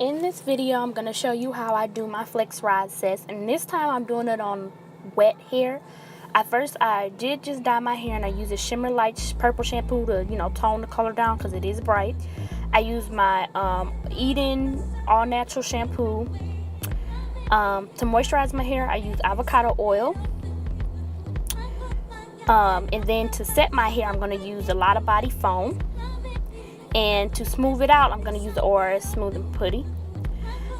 In this video, I'm going to show you how I do my Flexi Rod sets, and this time I'm doing it on wet hair. At first, I did just dye my hair, and I use a Shimmer light purple shampoo to, tone the color down because it is bright. I use my Eden all natural shampoo. To moisturize my hair, I use avocado oil. And then to set my hair, I'm going to use a Lotta body foam. And to smooth it out, I'm going to use the ORS Smoothing Putty.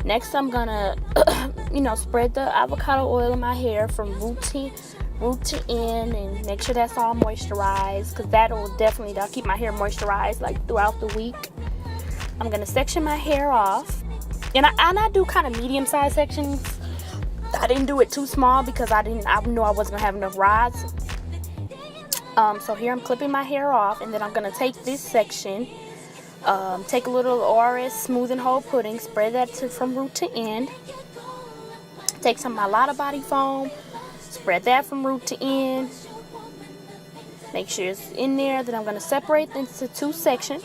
Next, I'm going to, spread the avocado oil in my hair from root to end and make sure that's all moisturized, because that'll keep my hair moisturized like throughout the week. I'm going to section my hair off. And I do kind of medium-sized sections. I didn't do it too small because I knew I wasn't going to have enough rods. So here I'm clipping my hair off, and then I'm going to take this section, take a little ORS Smoothing Whole Pudding, spread that from root to end. Take some of my Lotta body foam, spread that from root to end. Make sure it's in there. Then I'm going to separate them into two sections.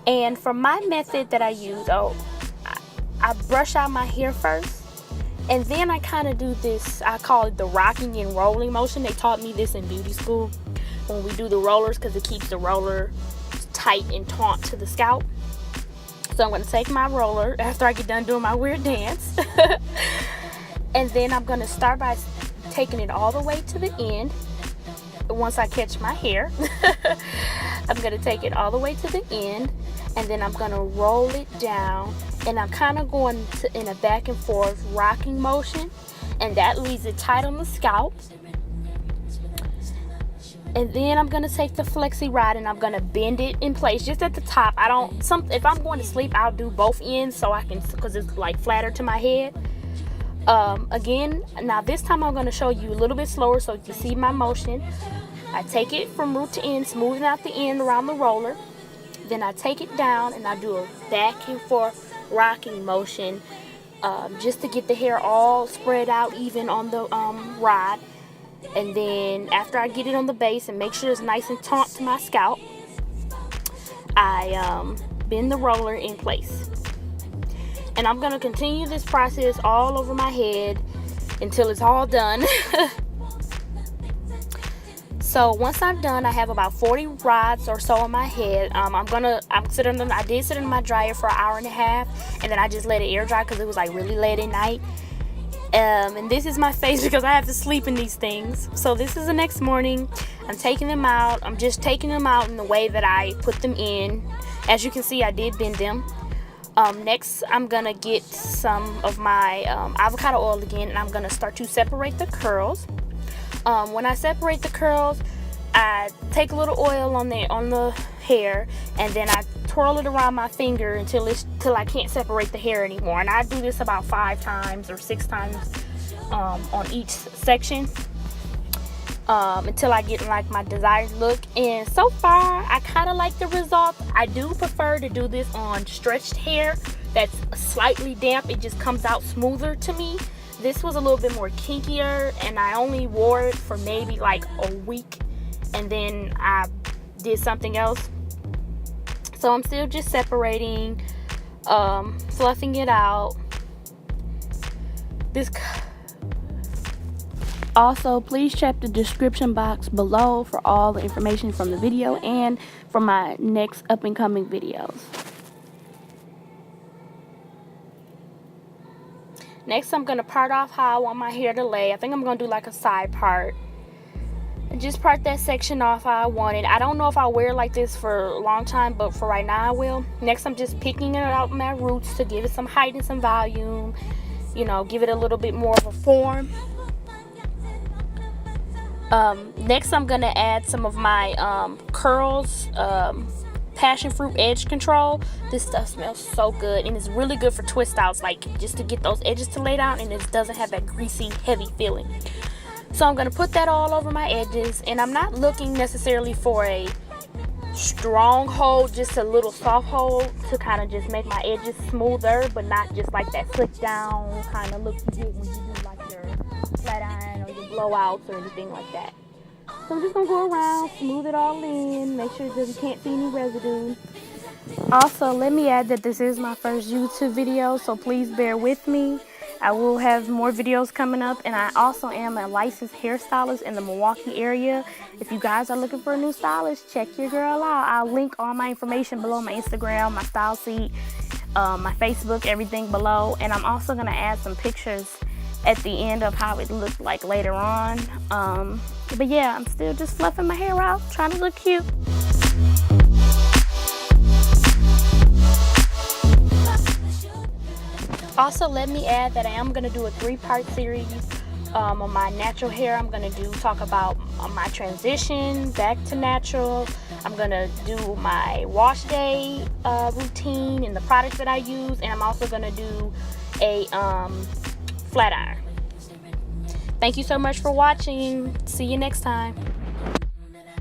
And for my method that I use, I brush out my hair first. And then I kind of do this, I call it the rocking and rolling motion. They taught me this in beauty school when we do the rollers, because it keeps the roller tight and taut to the scalp. So I'm going to take my roller after I get done doing my weird dance. And then I'm going to start by taking it all the way to the end. Once I catch my hair, I'm going to take it all the way to the end. And then I'm going to roll it down. And I'm kind of going in a back and forth rocking motion. And that leaves it tight on the scalp. And then I'm going to take the Flexi Rod and I'm going to bend it in place just at the top. If I'm going to sleep, I'll do both ends so I can, because it's like flatter to my head. Again, now this time I'm going to show you a little bit slower so you see my motion. I take it from root to end, smoothing out the end around the roller. Then I take it down and I do a back and forth rocking motion, just to get the hair all spread out even on the rod. And then after I get it on the base and make sure it's nice and taut to my scalp, I bend the roller in place. And I'm going to continue this process all over my head until it's all done. So once I'm done, I have about 40 rods or so on my head. I did sit in my dryer for an hour and a half, and then I just let it air dry because it was like really late at night. And this is my face because I have to sleep in these things. So this is the next morning. I'm taking them out. I'm just taking them out in the way that I put them in. As you can see, I did bend them. Next, I'm gonna get some of my avocado oil again, and I'm gonna start to separate the curls. When I separate the curls, I take a little oil on the hair, and then I twirl it around my finger until I can't separate the hair anymore. And I do this about 5 times or 6 times on each section until I get like my desired look. And so far, I kind of like the result. I do prefer to do this on stretched hair that's slightly damp. It just comes out smoother to me. This was a little bit more kinkier, and I only wore it for maybe like a week, and then I did something else. So I'm still just separating, fluffing it out. Also, please check the description box below for all the information from the video and for my next up and coming videos. Next, I'm going to part off how I want my hair to lay. I think I'm going to do like a side part. And just part that section off how I want it. I don't know if I'll wear it like this for a long time, but for right now I will. Next, I'm just picking it out my roots to give it some height and some volume. Give it a little bit more of a form. Next, I'm going to add some of my curls. Passion fruit edge control. This stuff smells so good, and it's really good for twist outs, like just to get those edges to lay down, and it doesn't have that greasy heavy feeling. So I'm going to put that all over my edges, and I'm not looking necessarily for a strong hold, just a little soft hold to kind of just make my edges smoother, but not just like that slick down kind of look you get when you do like your flat iron or your blowouts or anything like that. So I'm just going to go around, smooth it all in, make sure that you can't see any residue. Also, let me add that this is my first YouTube video, so please bear with me. I will have more videos coming up, and I also am a licensed hairstylist in the Milwaukee area. If you guys are looking for a new stylist, check your girl out. I'll link all my information below, my Instagram, my style sheet, my Facebook, everything below. And I'm also going to add some pictures at the end of how it looked like later on. But yeah, I'm still just fluffing my hair out, trying to look cute. Also, let me add that I am going to do a 3-part series on my natural hair. I'm going to talk about my transition back to natural. I'm going to do my wash day routine and the products that I use. And I'm also going to do a flat iron. Thank you so much for watching. See you next time.